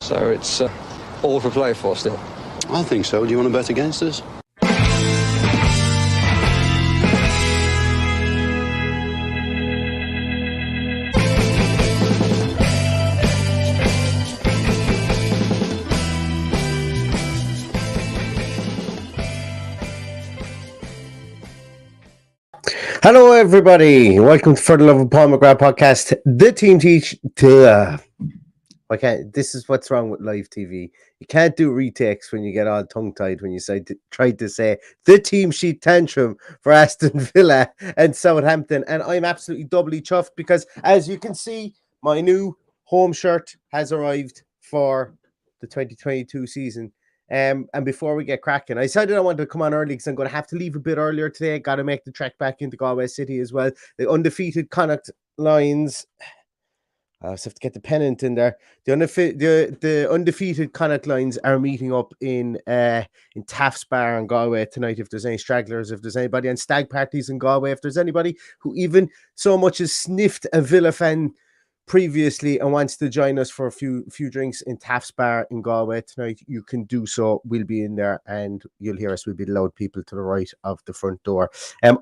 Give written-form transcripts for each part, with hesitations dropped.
So it's all to play for still. I think so. Do you want to bet against us? Hello, everybody. Welcome to the Love of Paul McGrath podcast. The team teach to. This is what's wrong with live TV. You can't do retakes when you get all tongue-tied when you try to say the team sheet tantrum for Aston Villa and Southampton. And I'm absolutely doubly chuffed because, as you can see, my new home shirt has arrived for the 2022 season. And before we get cracking, I decided I wanted to come on early because I'm going to have to leave a bit earlier today. Got to make the trek back into Galway City as well. The undefeated Connacht Lions. I just have to get the pennant in there. The undefeated Connacht Lions are meeting up in Taft's Bar in Galway tonight. If there's any stragglers, if there's anybody on stag parties in Galway, if there's anybody who even so much as sniffed a Villa fan previously and wants to join us for a few drinks in Taft's Bar in Galway tonight, you can do so. We'll be in there and you'll hear us. We'll be the loud people to the right of the front door.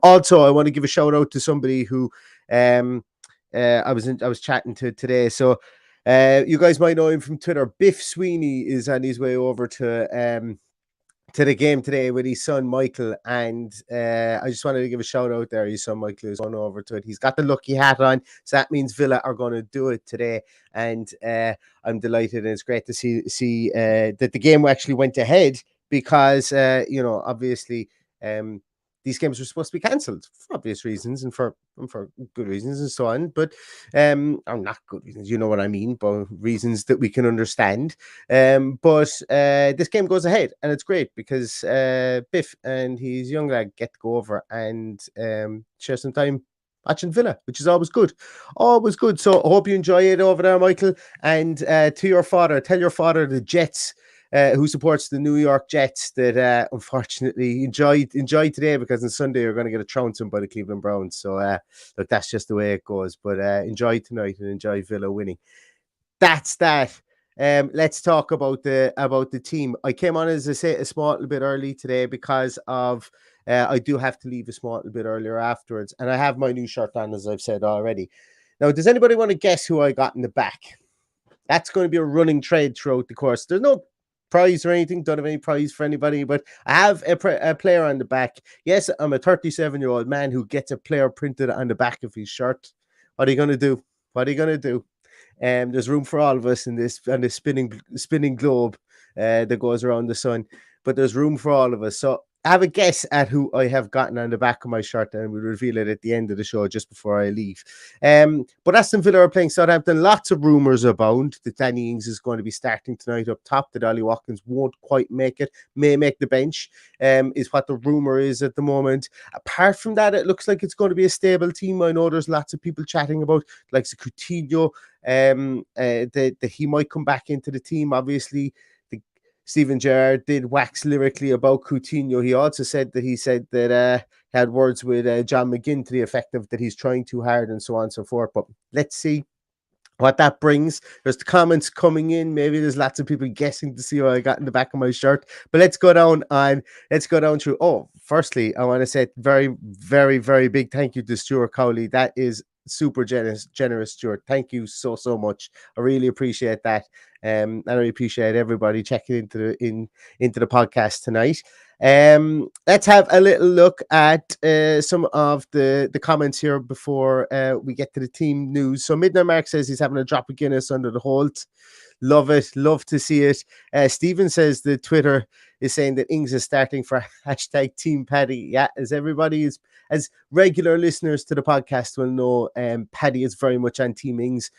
Also, I want to give a shout out to somebody who I was chatting to today. So you guys might know him from Twitter. Biff Sweeney is on his way over to the game today with his son Michael, and I just wanted to give a shout out there. His son Michael is on over to it. He's got the lucky hat on, so that means Villa are going to do it today, and I'm delighted. And it's great to see that the game actually went ahead because obviously these games were supposed to be cancelled for obvious reasons and for good reasons and so on, but or not good reasons, you know what I mean, but reasons that we can understand. But this game goes ahead, and it's great because Biff and his young lad get to go over and share some time watching Villa, which is always good. Always good. So I hope you enjoy it over there, Michael. And to your father, tell your father the Jets, who supports the New York Jets, that unfortunately enjoy today, because on Sunday you're going to get a trouncing by the Cleveland Browns. So look, that's just the way it goes. But enjoy tonight and enjoy Villa winning. That's that. Let's talk about the team. I came on, as I say, a small little bit early today because of I do have to leave a small little bit earlier afterwards, and I have my new shirt on, as I've said already. Now, does anybody want to guess who I got in the back? That's going to be a running trade throughout the course. There's no prize or anything, don't have any prize for anybody, but I have a player on the back. Yes, I'm a 37-year-old man who gets a player printed on the back of his shirt. What are you going to do? There's room for all of us in this spinning globe that goes around the sun, but there's room for all of us. So have a guess at who I have gotten on the back of my shirt, and we'll reveal it at the end of the show just before I leave. But Aston Villa are playing Southampton. Lots of rumours abound that Danny Ings is going to be starting tonight up top, that Ollie Watkins won't quite make it, may make the bench, is what the rumour is at the moment. Apart from that, it looks like it's going to be a stable team. I know there's lots of people chatting about, like Coutinho, that he might come back into the team. Obviously, Stephen Gerrard did wax lyrically about Coutinho. He also said that he had words with John McGinn to the effect of that he's trying too hard and so on and so forth. But let's see what that brings. There's the comments coming in. Maybe there's lots of people guessing to see what I got in the back of my shirt. But let's go down through. Oh, firstly, I want to say very, very, very big thank you to Stuart Cowley. That is super generous, Stuart. Thank you so much. I really appreciate that. And I appreciate everybody checking into the podcast tonight. Let's have a little look at some of the comments here before we get to the team news. So Midnight Mark says he's having a drop of Guinness under the Holt. Love it. Love to see it. Stephen says the Twitter is saying that Ings is starting for hashtag Team Paddy. Yeah, as regular listeners to the podcast will know, Paddy is very much on Team Ings.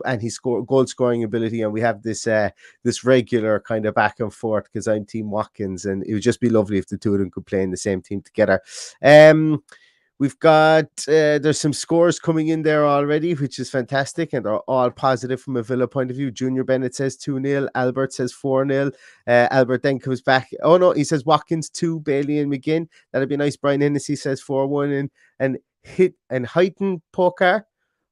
And his goal scoring ability, and we have this regular kind of back and forth because I'm Team Watkins, and it would just be lovely if the two of them could play in the same team together. We've got there's some scores coming in there already, which is fantastic, and they're all positive from a Villa point of view. Junior Bennett says 2-0, Albert says 4-0. Albert then comes back. Oh no, he says Watkins 2, Bailey and McGinn. That'd be nice. Brian Hennessy says 4-1, and Heighton Pokar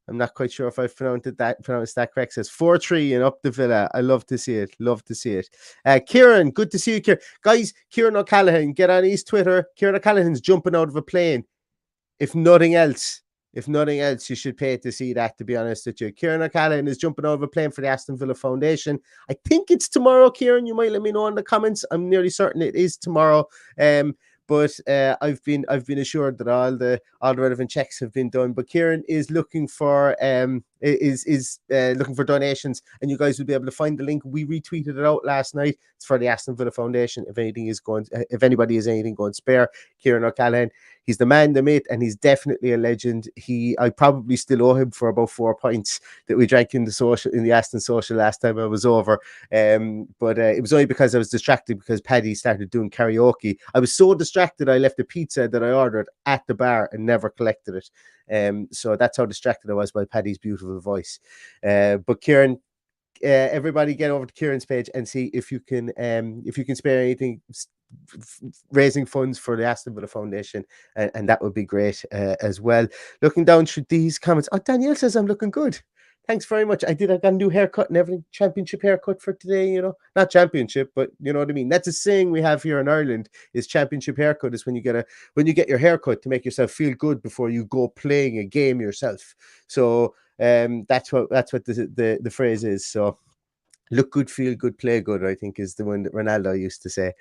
I'm not quite sure if I've pronounced that correct. Says 4-3 and up the Villa. I love to see it. Love to see it. Kieran, good to see you, Kieran. Guys, Kieran O'Callaghan, get on his Twitter. Kieran O'Callaghan's jumping out of a plane. If nothing else, you should pay to see that, to be honest with you. Kieran O'Callaghan is jumping out of a plane for the Aston Villa Foundation. I think it's tomorrow, Kieran. You might let me know in the comments. I'm nearly certain it is tomorrow. But I've been assured that all the relevant checks have been done. But Kieran is looking for looking for donations, and you guys will be able to find the link. We retweeted it out last night. It's for the Aston Villa Foundation. If anybody has anything going spare, Kieran O'Callaghan, he's the man, the myth, and he's definitely a legend. I probably still owe him for about 4 pints that we drank in the Aston social last time I was over. But it was only because I was distracted because Paddy started doing karaoke. I was so distracted I left a pizza that I ordered at the bar and never collected it. So that's how distracted I was by Paddy's beautiful voice. But Kieran, everybody get over to Kieran's page and see if you can spare anything raising funds for the Aston Villa Foundation, and that would be great as well. Looking down through these comments, Danielle says I'm looking good. Thanks very much. I got a new haircut and everything. Championship haircut for today, not championship, but you know what I mean. That's a saying we have here in Ireland, is championship haircut is when you get your haircut to make yourself feel good before you go playing a game yourself. So that's what the phrase is. So look good, feel good, play good, I think is the one that Ronaldo used to say.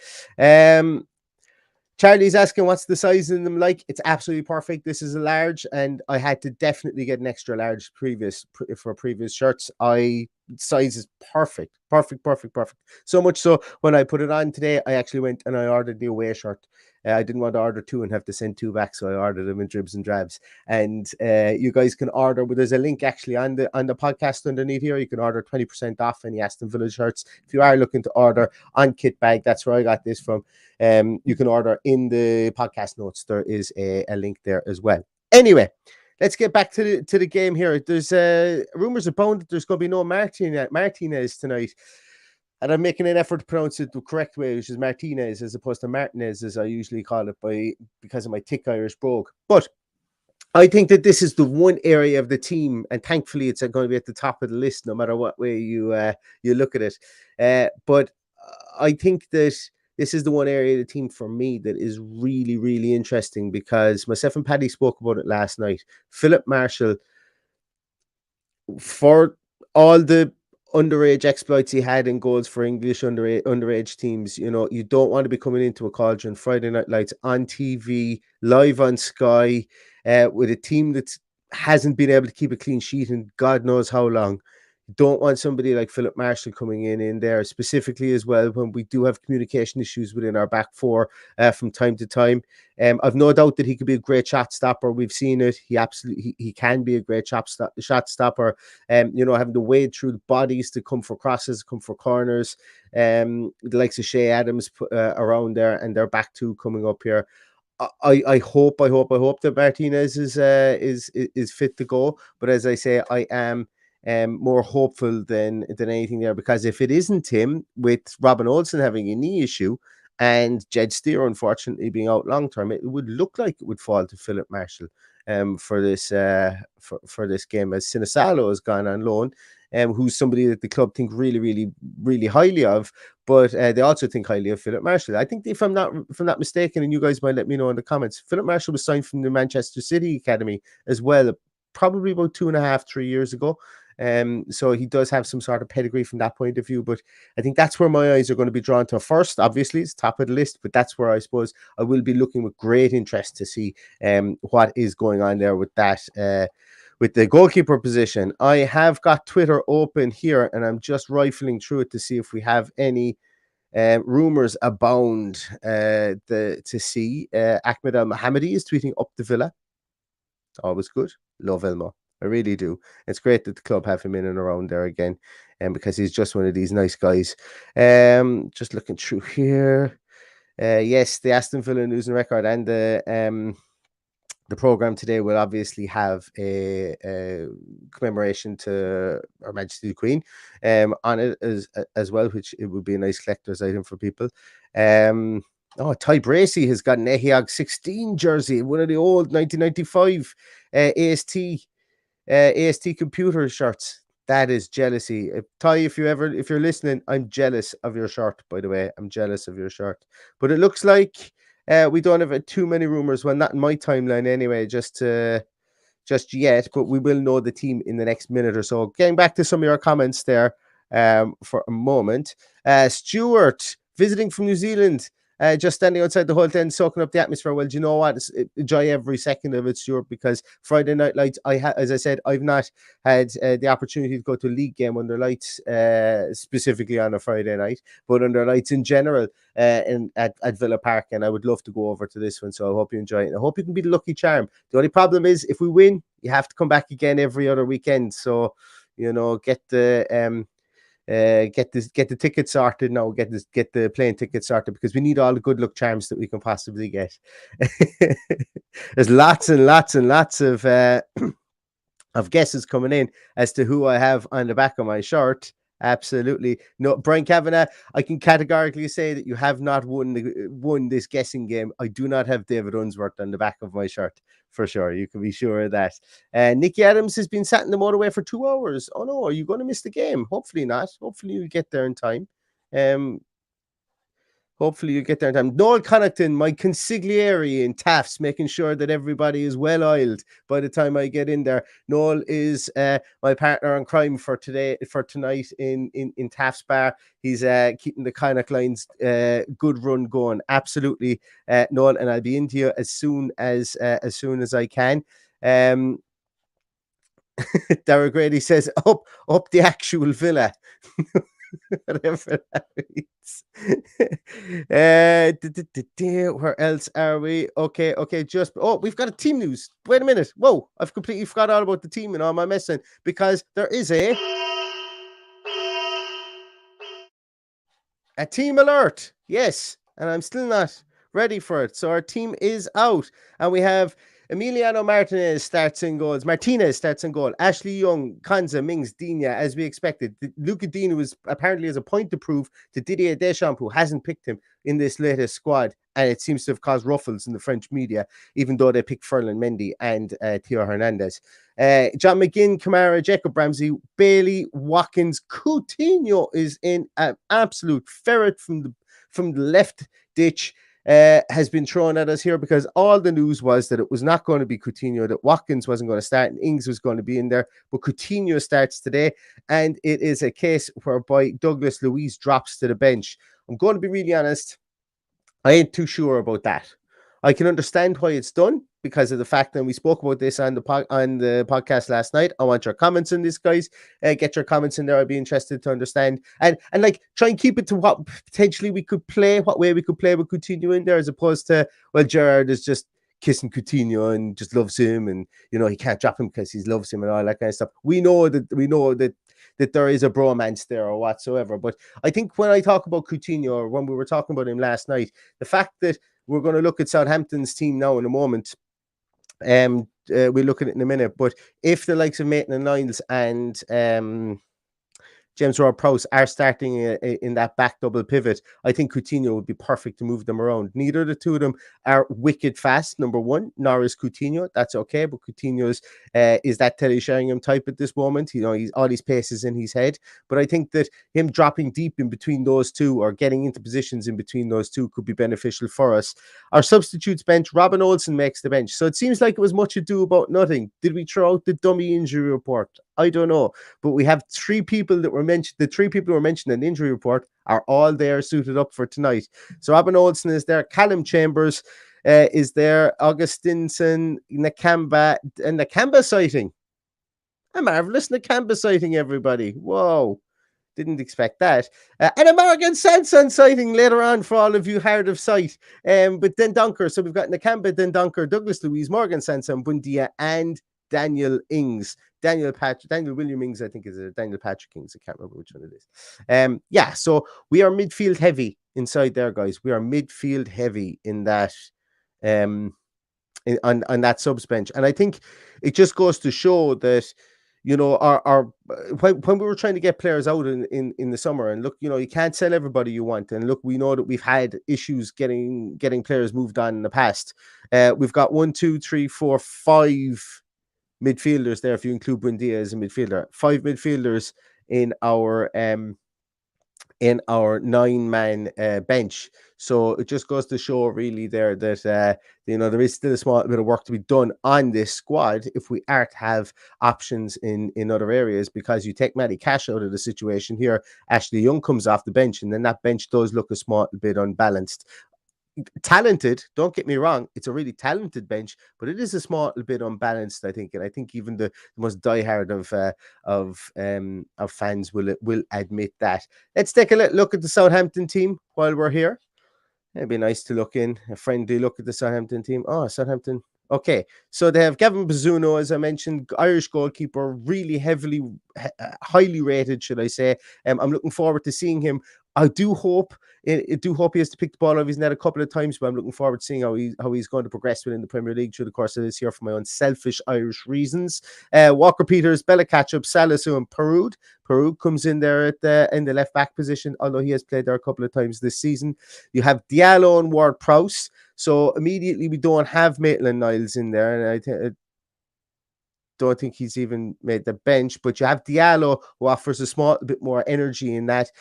Charlie's asking what's the size in them like. It's absolutely perfect. This is a large, and I had to definitely get an extra large for previous shirts. Size is perfect. So much so when I put it on today, I actually went and I ordered the away shirt. I didn't want to order 2 and have to send 2 back, so I ordered them in dribs and drabs. And you guys can order, but there's a link actually on the podcast underneath here. You can order 20% off any Aston Villa shirts. If you are looking to order on Kitbag, that's where I got this from. You can order in the podcast notes. There is a link there as well. Anyway, let's get back to the game here. There's rumors abound that there's going to be no Martinez tonight. And I'm making an effort to pronounce it the correct way, which is Martinez, as opposed to Martinez, as I usually call it because of my thick Irish brogue. But I think that this is the one area of the team, and thankfully it's going to be at the top of the list, no matter what way you look at it. But I think that this is the one area of the team for me that is really, really interesting, because myself and Paddy spoke about it last night. Philip Marshall, for all the underage exploits he had in goals for English underage teams, you don't want to be coming into a cauldron Friday Night Lights on TV, live on Sky, with a team that hasn't been able to keep a clean sheet in God knows how long. You don't want somebody like Philip Marshall coming in there, specifically as well when we do have communication issues within our back four from time to time. I've no doubt that he could be a great shot stopper. We've seen it. He can be a great shot stopper. Having to wade through the bodies to come for crosses, come for corners. The likes of Shea Adams around there, and their back two coming up here. I hope that Martinez is fit to go. But as I say, I am more hopeful than anything there, because if it isn't him, with Robin Olsen having a knee issue and Jed Steer unfortunately being out long term, it would look like it would fall to Philip Marshall for this for this game, as Sinisalo has gone on loan, who's somebody that the club think really, really, really highly of, but they also think highly of Philip Marshall. I think if I'm not mistaken, and you guys might let me know in the comments, Philip Marshall was signed from the Manchester City Academy as well, probably about 2.5-3 years ago. So he does have some sort of pedigree from that point of view, but I think that's where my eyes are going to be drawn to first. Obviously, it's top of the list, but that's where I suppose I will be looking with great interest to see what is going on there with that, with the goalkeeper position. I have got Twitter open here, and I'm just rifling through it to see if we have any rumors abound to see. Ahmed Al-Mohammadi is tweeting up the Villa. Always good. Love Elmo. I really do. It's great that the club have him in and around there again, because he's just one of these nice guys. Just looking through here. Yes, the Aston Villa News and Record and the program today will obviously have a commemoration to Her Majesty the Queen on it as well, which it would be a nice collector's item for people. Ty Bracey has got an Ehiag 16 jersey, one of the old 1995 AST AST Computer shirts. That is jealousy. Ty, if you're listening, I'm jealous of your shirt, by the way. I'm jealous of your shirt. But it looks like we don't have too many rumors. Well, not in my timeline anyway, just yet, but we will know the team in the next minute or so. Getting back to some of your comments there for a moment. Stuart, visiting from New Zealand, just standing outside the hotel and soaking up the atmosphere. Well, do you know what? Enjoy every second of it, Stuart, because Friday Night Lights, as I said, I've not had the opportunity to go to a league game under lights, specifically on a Friday night, but under lights in general at Villa Park, and I would love to go over to this one, so I hope you enjoy it. And I hope you can be the lucky charm. The only problem is, if we win, you have to come back again every other weekend, so, get the... get the ticket sorted now. Get the plane ticket sorted, because we need all the good luck charms that we can possibly get. There's lots and lots and lots of guesses coming in as to who I have on the back of my shirt. Absolutely. No, Brian Kavanagh, I can categorically say that you have not won this guessing game. I do not have David Unsworth on the back of my shirt, for sure. You can be sure of that. Nicky Adams has been sat in the motorway for 2 hours. Oh no, are you going to miss the game? Hopefully not. Hopefully you'll get there in time. Hopefully you get there in time. Noel Connaughton, my consigliere in Taft's, making sure that everybody is well oiled by the time I get in there. Noel is my partner in crime for tonight in Taft's bar. He's keeping the Connacht lines good run going. Absolutely, Noel, and I'll be into you as soon as I can. Dara Grady says up the actual Villa. Whatever that means. Where else are we? Okay. We've got a team news. Wait a minute. Whoa, I've completely forgot all about the team and all my messing, because there is a team alert. Yes, and I'm still not ready for it. So our team is out, and we have Emiliano Martinez starts in goals. Martinez starts in goal. Ashley Young, Konza, Mings, Dina, as we expected. Luca Dina was apparently has a point to prove to Didier Deschamps, who hasn't picked him in this latest squad, and it seems to have caused ruffles in the French media, even though they picked Ferland Mendy and Theo Hernandez. John McGinn, Kamara, Jacob Ramsey, Bailey, Watkins, Coutinho is in an absolute ferret from the left ditch. Has been thrown at us here, because all the news was that it was not going to be Coutinho, that Watkins wasn't going to start and Ings was going to be in there, but Coutinho starts today, and it is a case whereby Douglas Luiz drops to the bench. I'm going to be really honest, I ain't too sure about that. I can understand why it's done, because of the fact that we spoke about this on the podcast last night. I want your comments on this, guys. Get your comments in there. I'd be interested to understand and try and keep it to what potentially we could play, what way we could play with Coutinho in there, as opposed to, well, Gerrard is just kissing Coutinho and just loves him, and he can't drop him because he loves him and all that kind of stuff. We know that there is a bromance there or whatsoever. But I think when I talk about Coutinho, or when we were talking about him last night, the fact that we're going to look at Southampton's team now in a moment. We'll look at it in a minute. But if the likes of Maitland-Niles and James Ward-Prowse are starting in that back double pivot, I think Coutinho would be perfect to move them around. Neither of the two of them are wicked fast, number one, nor is Coutinho. That's okay, but Coutinho's is that Telly Sheringham type at this moment. He's all his paces in his head. But I think that him dropping deep in between those two, or getting into positions in between those two, could be beneficial for us. Our substitutes bench, Robin Olsen makes the bench. So it seems like it was much ado about nothing. Did we throw out the dummy injury report? I don't know, but we have 3 people that were mentioned. The 3 people who were mentioned in the injury report are all there, suited up for tonight. So Robin Olsen is there, Callum Chambers is there, Augustinson, Nakamba, and Nakamba sighting. A marvelous Nakamba sighting, everybody. Whoa. Didn't expect that. And a Morgan Sanson sighting later on for all of you hard of sight. But then Dunker. So we've got Nakamba, then Dunker, Douglas Luiz, Morgan Sanson, Bundia, and Daniel Ings. Daniel William Ings, I think, is a Daniel Patrick Ings. I can't remember which one it is. So we are midfield heavy inside there, guys. We are midfield heavy in that on that subs bench. And I think it just goes to show that, our when we were trying to get players out in the summer, and look, you can't sell everybody you want. And look, we know that we've had issues getting players moved on in the past. We've got 1, 2, 3, 4, 5 midfielders there if you include Buendia as a midfielder. 5 midfielders in our 9-man bench. So it just goes to show really there that there is still a small bit of work to be done on this squad if we are to have options in other areas, because you take Matty Cash out of the situation here, Ashley Young comes off the bench, and then that bench does look a small bit unbalanced. Talented, don't get me wrong, it's a really talented bench, but it is a small bit unbalanced, I think, and I think even the most diehard of fans will admit that. Let's take a look at the Southampton team while we're here. It'd be nice to look in a friendly look at the Southampton team. Oh, Southampton. Okay, so they have Gavin Bazzuno, as I mentioned, Irish goalkeeper, really highly rated, should I say. I'm looking forward to seeing him. I do hope he has to pick the ball out of his net a couple of times, but I'm looking forward to seeing how he's going to progress within the Premier League through the course of this year for my own selfish Irish reasons. Walker Peters, Bella Ketchup, Salisu, and Perud. Perud comes in there in the left back position, although he has played there a couple of times this season. You have Diallo and Ward-Prowse. So immediately we don't have Maitland-Niles in there, and I don't think he's even made the bench. But you have Diallo, who offers a small bit more energy in that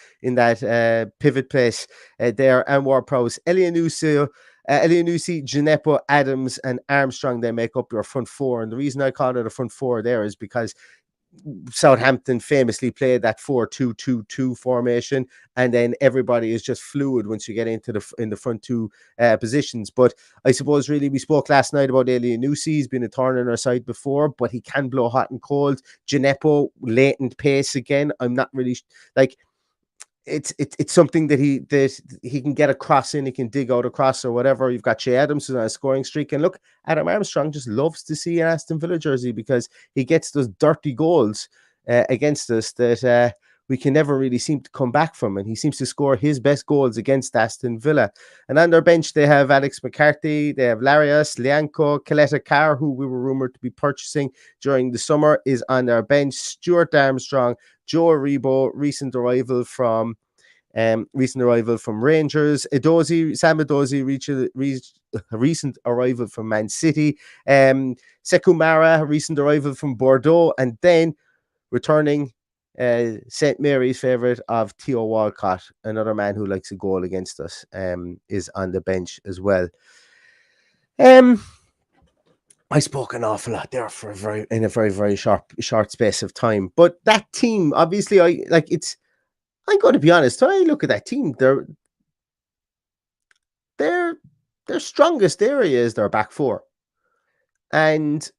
pivot place there, and Ward-Prowse, Elianusi, Gineppo, Adams, and Armstrong. They make up your front four, and the reason I call it a front four there is because Southampton famously played that 4-2-2-2 formation, and then everybody is just fluid once you get into the front two positions. But I suppose really we spoke last night about Elianusi. He's been a thorn in our side before, but he can blow hot and cold. Gineppo, latent pace again. I'm not really like. It's something that he can get a cross in, he can dig out a cross or whatever. You've got Che Adams who's on a scoring streak, and look, Adam Armstrong just loves to see an Aston Villa jersey because he gets those dirty goals against us that we can never really seem to come back from, and he seems to score his best goals against Aston Villa. And on their bench they have Alex McCarthy, they have Larius, Lianco, Coletta Carr, who we were rumored to be purchasing during the summer, is on their bench. Stuart Armstrong, Joe Aribo, recent arrival from Rangers. Sam Edozie, recent arrival from Man City. Sekumara, recent arrival from Bordeaux, and then returning St. Mary's favourite of Theo Walcott, another man who likes a goal against us, is on the bench as well. I spoke an awful lot there in a very, very short space of time. But that team, obviously, I'm going to be honest. When I look at that team, their strongest area is their back four, and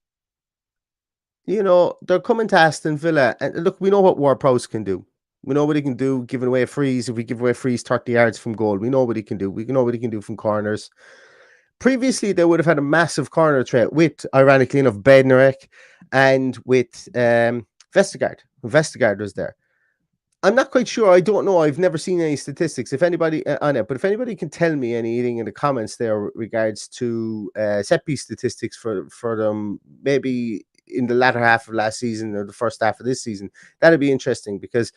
they're coming to Aston Villa. And look, we know what Ward-Prowse can do. We know what he can do giving away frees. If we give away frees 30 yards from goal, we know what he can do. We know what he can do from corners. Previously, they would have had a massive corner threat with, ironically enough, Bednarek and with Vestergaard. Vestergaard was there. I'm not quite sure. I don't know. I've never seen any statistics. If anybody on it, but if anybody can tell me anything in the comments there regards to set piece statistics for them, maybe in the latter half of last season or the first half of this season, that'd be interesting because,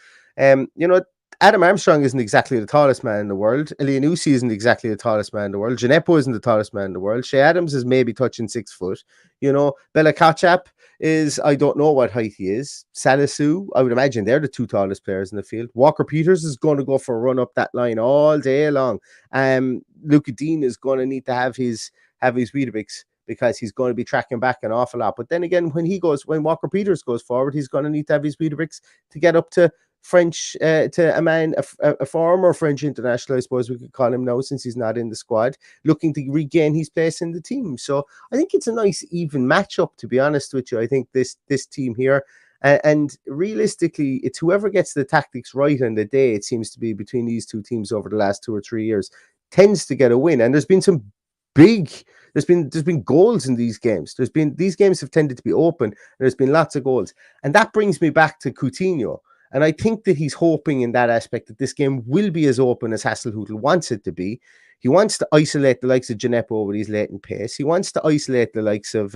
Adam Armstrong isn't exactly the tallest man in the world. Elianusi isn't exactly the tallest man in the world. Gineppo isn't the tallest man in the world. Che Adams is maybe touching 6 foot. Bella Ketchup is, I don't know what height he is. Salisu, I would imagine they're the 2 tallest players in the field. Walker Peters is going to go for a run up that line all day long. Luca Dean is going to need to have his Weetabix because he's going to be tracking back an awful lot. But then again, when Walker Peters goes forward, he's going to need to have his Weetabix to get up to French, to a former French international, I suppose we could call him now, since he's not in the squad, looking to regain his place in the team. So I think it's a nice even matchup, to be honest with you. I think this team here, and realistically, it's whoever gets the tactics right on the day, it seems to be, between these two teams over the last 2 or 3 years, tends to get a win. And there's been some there's been goals in these games. These games have tended to be open, and there's been lots of goals. And that brings me back to Coutinho. And I think that he's hoping in that aspect that this game will be as open as Hasenhüttl wants it to be. He wants to isolate the likes of Gineppo with his latent pace. He wants to isolate the likes of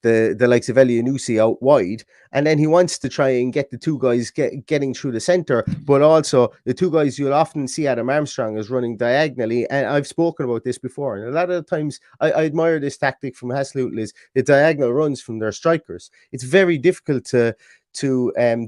the likes of Elianusi out wide, and then he wants to try and get the two guys getting through the centre, but also the two guys you'll often see Adam Armstrong is running diagonally, and I've spoken about this before, and a lot of the times I admire this tactic from Haslutl is the diagonal runs from their strikers. It's very difficult to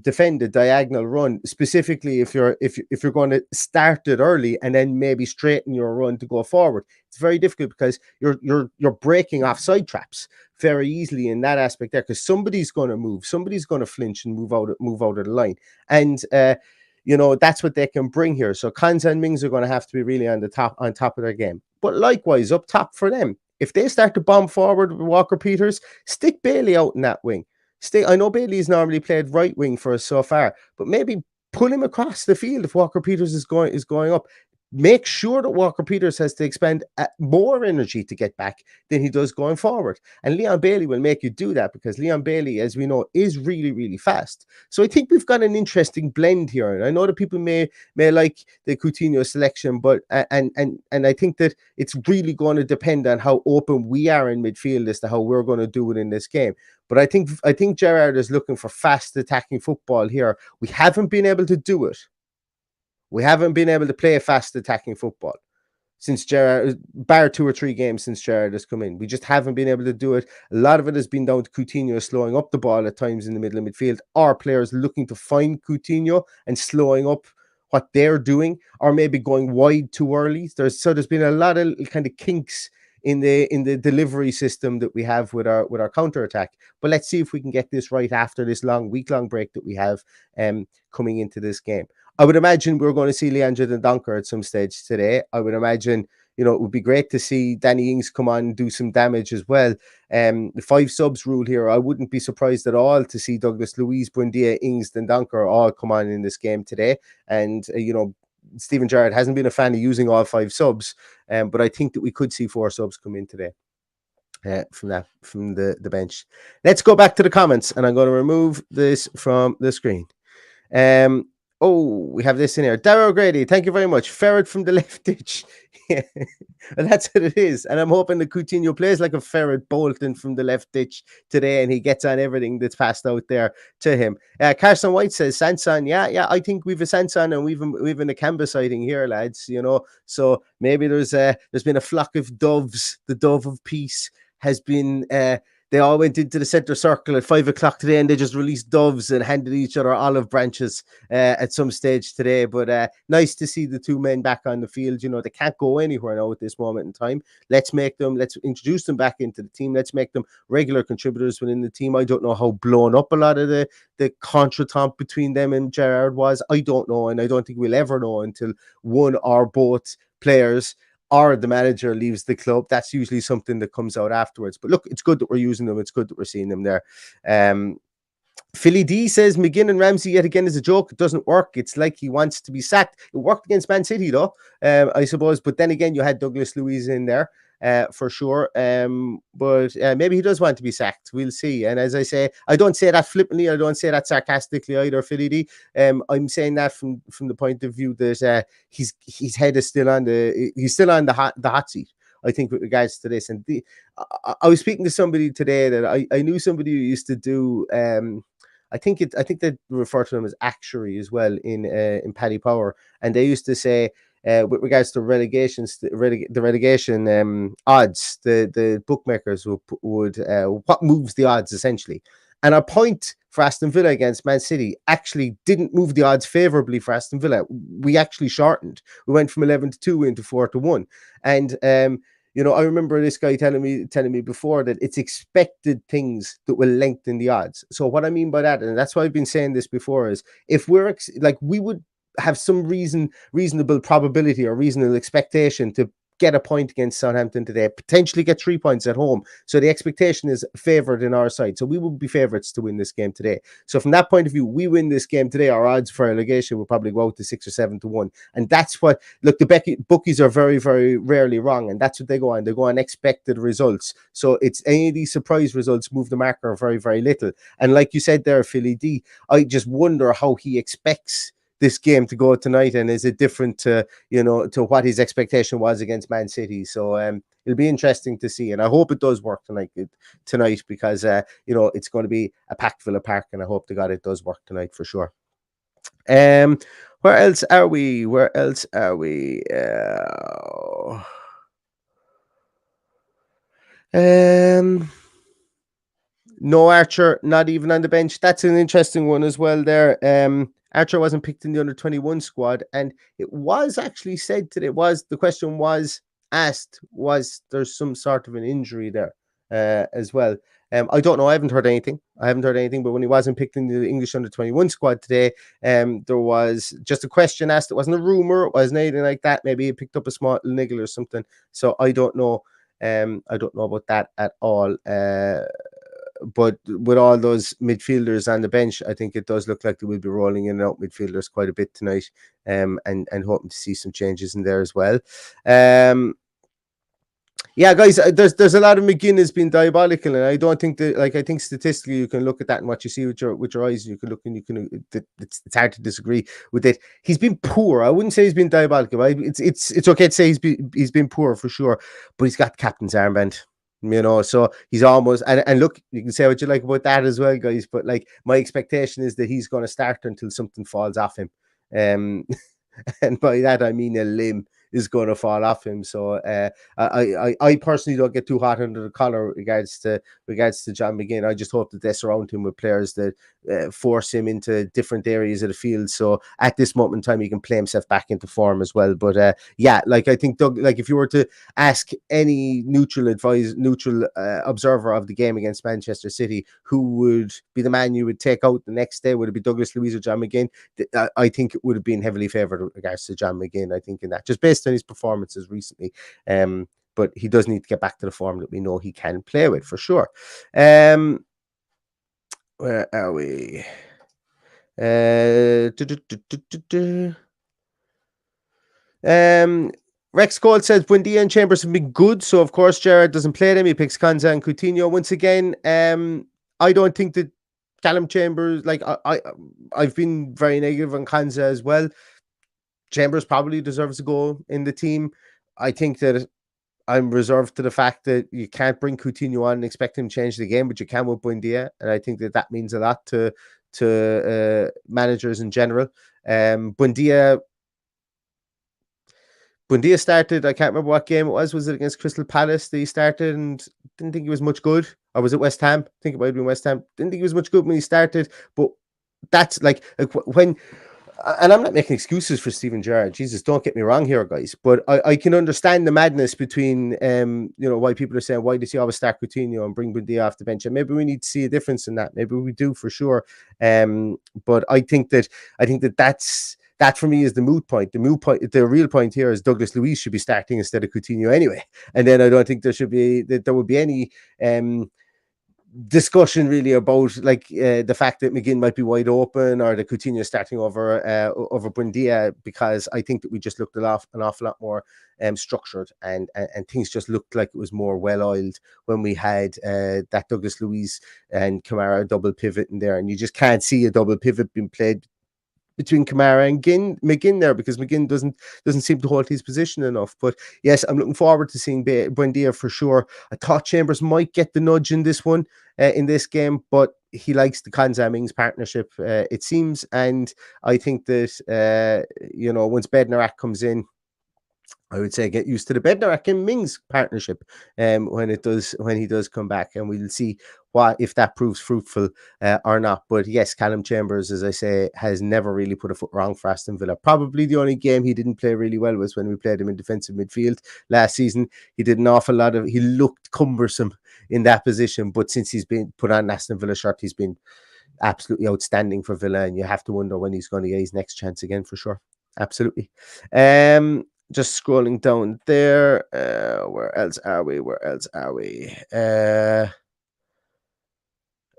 defend a diagonal run, specifically if you're going to start it early and then maybe straighten your run to go forward. It's very difficult because you're breaking off side traps very easily in that aspect there, because somebody's going to move, somebody's going to flinch and move out of the line, and that's what they can bring here. So Konsa and Mings are going to have to be really on top of their game. But likewise up top for them, if they start to bomb forward with Walker Peters, stick Bailey out in that wing. I know Bailey's normally played right wing for us so far, but maybe pull him across the field if Walker Peters is going up. Make sure that Walker Peters has to expend more energy to get back than he does going forward. And Leon Bailey will make you do that, because Leon Bailey, as we know, is really, really fast. So I think we've got an interesting blend here. And I know that people may like the Coutinho selection, but and I think that it's really going to depend on how open we are in midfield as to how we're going to do it in this game. But I think Gerrard is looking for fast attacking football here. We haven't been able to do it. We haven't been able to play fast attacking football since Gerrard, bar 2 or 3 games since Gerrard has come in. We just haven't been able to do it. A lot of it has been down to Coutinho slowing up the ball at times in the middle of midfield, or players looking to find Coutinho and slowing up what they're doing, or maybe going wide too early. There's been a lot of kind of kinks in the delivery system that we have with our counter attack. But let's see if we can get this right after this week-long break that we have coming into this game. I would imagine we're going to see Leandro Dendoncker at some stage today. I would imagine, it would be great to see Danny Ings come on and do some damage as well. The 5 subs rule here, I wouldn't be surprised at all to see Douglas Luiz, Buendia, Ings, Dendoncker all come on in this game today. And, Steven Gerrard hasn't been a fan of using all 5 subs, but I think that we could see 4 subs come in today. From the bench. Let's go back to the comments, and I'm going to remove this from the screen. We have this in here. Darrow O'Grady, thank you very much. Ferret from the left ditch. Yeah, and that's what it is. And I'm hoping that Coutinho plays like a ferret bolting from the left ditch today, and he gets on everything that's passed out there to him. Carson White says, Sanson, yeah, I think we've a Sanson and we've an Akamba sighting here, lads. So maybe there's been a flock of doves. The dove of peace has been. They all went into the centre circle at 5 o'clock today, and they just released doves and handed each other olive branches at some stage today. But nice to see the 2 men back on the field. They can't go anywhere now at this moment in time. Let's introduce them back into the team. Let's make them regular contributors within the team. I don't know how blown up a lot of the contretemps between them and Gerrard was. I don't know, and I don't think we'll ever know until one or both players or the manager leaves the club. That's usually something that comes out afterwards. But look, it's good that we're using them. It's good that we're seeing them there. Philly D says, McGinn and Ramsey yet again is a joke. It doesn't work. It's like he wants to be sacked. It worked against Man City, though, I suppose. But then again, you had Douglas Luiz in there. For sure. But maybe he does want to be sacked. We'll see. And as I say, I don't say that flippantly. I don't say that sarcastically either, Philly D. I'm saying that from the point of view that his head is still on the hot seat, I think, with regards to this. And I was speaking to somebody today that I knew somebody who used to do. I think they refer to them as actuary as well in Paddy Power, and they used to say, with regards to the relegation odds, the bookmakers would what moves the odds essentially. And our point for Aston Villa against Man City actually didn't move the odds favourably for Aston Villa. We actually shortened. We went from 11-2 into 4-1. And I remember this guy telling me before that it's expected things that will lengthen the odds. So what I mean by that, and that's why I've been saying this before, is if we're we would have some reasonable probability or reasonable expectation to get a point against Southampton today, potentially get 3 points at home. So the expectation is favoured in our side. So we would be favourites to win this game today. So from that point of view, we win this game today, our odds for relegation will probably go out to 6 or 7-1. And that's what, look, the bookies are very, very rarely wrong. And that's what they go on. They go on expected results. So it's any of these surprise results move the marker very, very little. And like you said there, Philly D, I just wonder how he expects this game to go tonight, and is it different to what his expectation was against Man City? So it'll be interesting to see, and I hope it does work tonight because it's going to be a packed Villa Park, and I hope to God it does work tonight for sure. Where else are we? No Archer, not even on the bench. That's an interesting one as well there. Archer wasn't picked in the under-21 squad, and it was actually said today, the question was asked, was there some sort of an injury there as well? I don't know. I haven't heard anything. But when he wasn't picked in the English under-21 squad today, there was just a question asked. It wasn't a rumor. It wasn't anything like that. Maybe he picked up a small niggle or something. So I don't know. I don't know about that at all. But with all those midfielders on the bench, I think it does look like they will be rolling in and out midfielders quite a bit tonight, and hoping to see some changes in there as well. Yeah, guys, there's a lot of McGinn has been diabolical, and I don't think that, I think statistically you can look at that and what you see with your eyes, and you can look and it's hard to disagree with it. He's been poor. I wouldn't say he's been diabolical. Right? It's okay to say he's been poor for sure, but he's got the captain's armband. So he's almost, and look, you can say what you like about that as well, guys, but my expectation is that he's going to start until something falls off him. And by that I mean a limb is going to fall off him. So I personally don't get too hot under the collar regards to John McGinn. I just hope that they surround him with players that force him into different areas of the field. So at this moment in time, he can play himself back into form as well. But I think Doug, if you were to ask any neutral observer of the game against Manchester City, who would be the man you would take out the next day? Would it be Douglas Luiz or John McGinn? I think it would have been heavily favoured with regards to John McGinn. I think in that, just based on his performances recently. But he does need to get back to the form that we know he can play with for sure. Where are we? Rex Cole says Buendia and Chambers have been good, so of course Gerrard doesn't play them. He picks Konsa and Coutinho once again. I don't think that Callum Chambers, I've been very negative on Konsa as well. Chambers probably deserves a goal in the team. I think that I'm reserved to the fact that you can't bring Coutinho on and expect him to change the game, but you can with Buendia, and I think that means a lot to managers in general. Buendia started, I can't remember what game it was. Was it against Crystal Palace that he started and didn't think he was much good? Or was it West Ham? I think it might have been West Ham. Didn't think he was much good when he started, but that's when... And I'm not making excuses for Steven Gerrard. Jesus, don't get me wrong here, guys. But I can understand the madness between, why people are saying, why does he always start Coutinho and bring Buendia off the bench? And maybe we need to see a difference in that. Maybe we do for sure. But I think that for me is the moot point. The real point here is Douglas Luiz should be starting instead of Coutinho anyway. And then I don't think there would be any discussion really about the fact that McGinn might be wide open or the Coutinho starting over Buendia, because I think that we just looked an awful lot more structured and things just looked like it was more well-oiled when we had that Douglas Luiz and Kamara double pivot in there, and you just can't see a double pivot being played between Kamara and McGinn there, because McGinn doesn't seem to hold his position enough. But yes, I'm looking forward to seeing Buendia for sure. I thought Chambers might get the nudge in this one, in this game, but he likes the Konsa Mings partnership, it seems, and I think that once Bednarak comes in, I would say get used to the Bednarak and Mings partnership when he does come back, and we'll see if that proves fruitful or not. But yes, Callum Chambers, as I say, has never really put a foot wrong for Aston Villa. Probably the only game he didn't play really well was when we played him in defensive midfield last season. He did an awful lot he looked cumbersome in that position, but since he's been put on Aston Villa shirt, he's been absolutely outstanding for Villa, and you have to wonder when he's going to get his next chance again for sure. Absolutely. Just scrolling down there. Where else are we?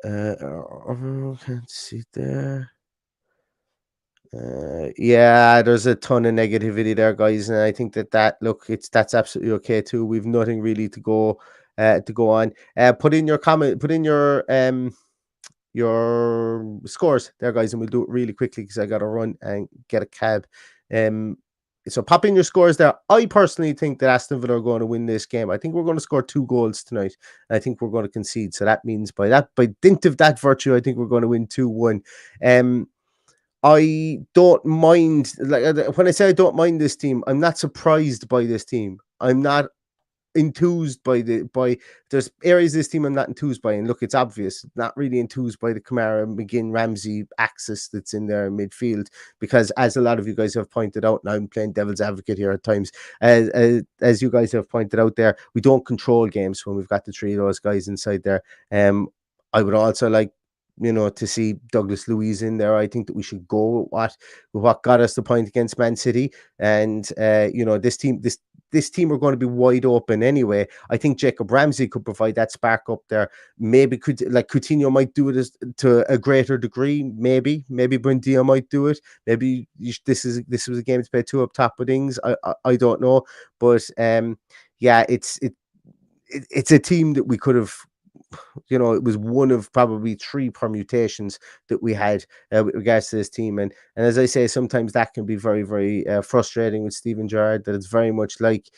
Can't see there. Yeah, there's a ton of negativity there, guys, and I think that's absolutely okay too. We've nothing really to go on. Put in your comment. Put in your scores there, guys, and we'll do it really quickly because I got to run and get a cab. So pop in your scores there. I personally think that Aston Villa are going to win this game. I think we're going to score 2 goals tonight. I think we're going to concede. So that means by dint of that virtue, I think we're going to win 2-1. I don't mind, like when I say I don't mind this team, I'm not surprised by this team. I'm not enthused by there's areas of this team I'm not enthused by, and look, it's obvious, not really enthused by the Kamara, McGinn, Ramsey axis that's in there in midfield, because as a lot of you guys have pointed out, and I'm playing devil's advocate here at times, as you guys have pointed out there, we don't control games when we've got the 3 of those guys inside there. I would also like, to see Douglas Luiz in there. I think that we should go with what got us the point against Man City, and this team are going to be wide open anyway. I think Jacob Ramsey could provide that spark up there. Maybe Coutinho might do it to a greater degree. Maybe Buendia might do it. Maybe this was a game to play 2 up top with Ings. I don't know, but it's a team that we could have. It was one of probably 3 permutations that we had with regards to this team. And as I say, sometimes that can be very, very frustrating with Steven Gerrard, that it's very much like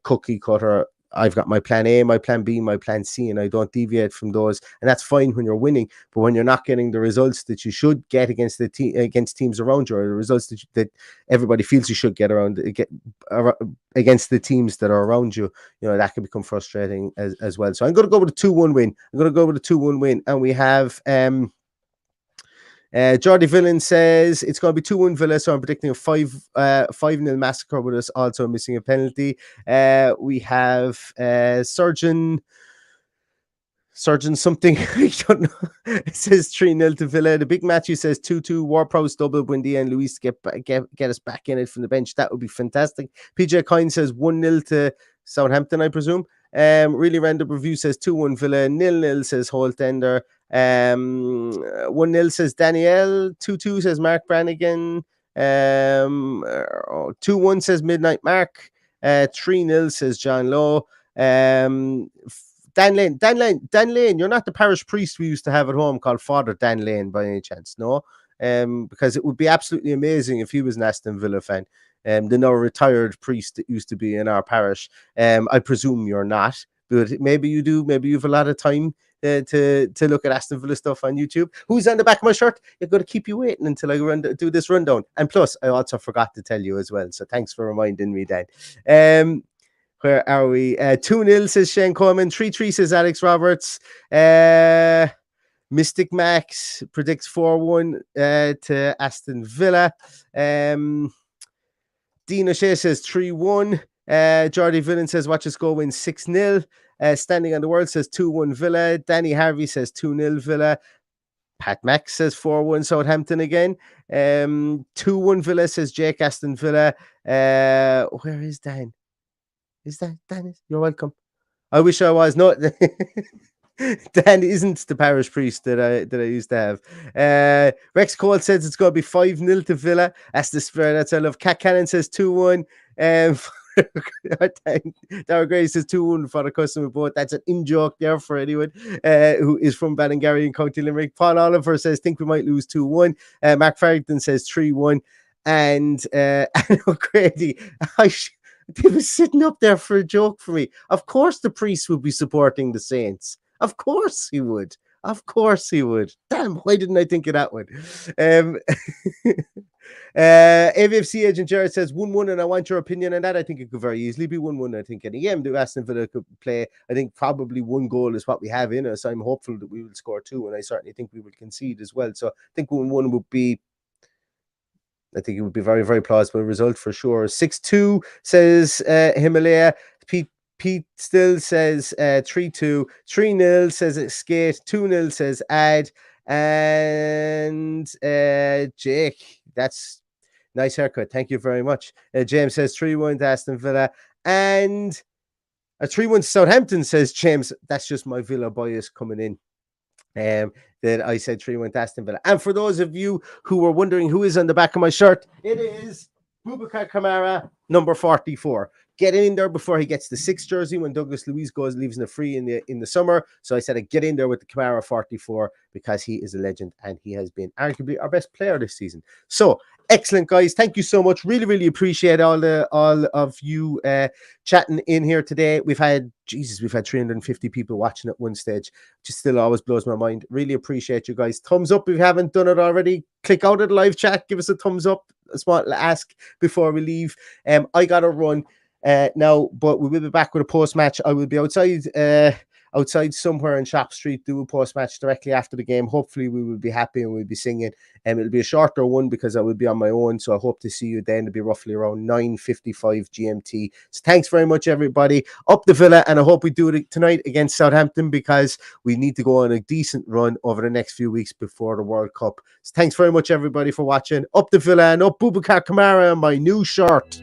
cookie cutter. I've got my plan A, my plan B, my plan C, and I don't deviate from those. And that's fine when you're winning, but when you're not getting the results that you should get against against teams around you, or the results that everybody feels you should get against the teams that are around you, that can become frustrating as well. So I'm going to go with a 2-1 win. And we have Jordy Villain says it's going to be 2-1 Villa, so I'm predicting a 5-0 massacre with us also missing a penalty. We have Surgeon something. I don't know. It says 3-0 to Villa. The big Matthew says 2-2 Ward-Prowse double, Buendia and Luis to get us back in it from the bench. That would be fantastic. PJ Coyne says 1-0 to Southampton, I presume. Really Random Review says 2-1 Villa. 0-0 says Holtender. 1-0 says Danielle. 2-2 says Mark Brannigan. 2-1 says Midnight Mark. 3-0 says John Lowe. Dan Lane, you're not the parish priest we used to have at home called Father Dan Lane by any chance, no? Because it would be absolutely amazing if he was an Aston Villa fan. The now retired priest that used to be in our parish. I presume you're not, but maybe you do. Maybe you have a lot of time to look at Aston Villa stuff on YouTube. Who's on the back of my shirt? You're going to keep you waiting until I do this rundown. And plus, I also forgot to tell you as well. So thanks for reminding me, Dan. Where are we? 2-0 says Shane Coleman. 3-3 says Alex Roberts. Mystic Max predicts 4-1 to Aston Villa. Dean O'Shea says 3-1. Jordy Villain says watch us go win 6-0. Standing on the World says 2-1 Villa. Danny Harvey says 2-0 Villa. Pat Max says 4-1 Southampton again. 2-1 Villa says Jake Aston Villa. Where is Dan? Is that Dan? You're welcome. I wish I was. No, Dan isn't the parish priest that I used to have. Rex Cole says it's going to be 5-0 to Villa. That's the spirit. That's I love. Cat Cannon says 2-1. Dara Gray says 2-1 for the customer boat. That's an in-joke there for anyone who is from Ballingarry in County Limerick. Paul Oliver says think we might lose 2-1. Mark Farrington says 3-1. And O'Grady, he was sitting up there for a joke for me. Of course the priest would be supporting the Saints. Of course he would. Damn, why didn't I think of that one? AVFC agent Jared says 1-1, and I want your opinion on that. I think it could very easily be 1-1. I think any game that Aston Villa could play, I think probably 1 goal is what we have in us. I'm hopeful that we will score 2, and I certainly think we will concede as well. So I think 1-1 would be, I think it would be very, very plausible result for sure. 6-2 says Himalaya. Pete still says 3-2. 3-0 says Skate. 2-0 says Ad. And Jake, that's nice haircut. Thank you very much. James says 3-1 to Aston Villa. And a 3-1 to Southampton, says James. That's just my Villa bias coming in. That I said 3-1 to Aston Villa. And for those of you who were wondering who is on the back of my shirt, it is Boubacar Kamara, number 44. get in there before he gets the 6th jersey when Douglas Luiz leaves in the free in the summer. So I said I'd get in there with the Kamara 44 because he is a legend and he has been arguably our best player this season. So excellent, guys. Thank you so much. Really, really appreciate all of you chatting in here today. We've had 350 people watching at one stage, which still always blows my mind. Really appreciate you guys. Thumbs up if you haven't done it already. Click out of the live chat. Give us a thumbs up. A small ask before we leave. I got to run now, but we will be back with a post-match. I will be outside somewhere in Shop Street, do a post-match directly after the game. Hopefully we will be happy and we'll be singing. It'll be a shorter one because I will be on my own, so I hope to see you then. It'll be roughly around 9:55 GMT. So thanks very much, everybody. Up the Villa, and I hope we do it tonight against Southampton because we need to go on a decent run over the next few weeks before the World Cup. So thanks very much, everybody, for watching. Up the Villa and up Boubacar Kamara, my new shirt.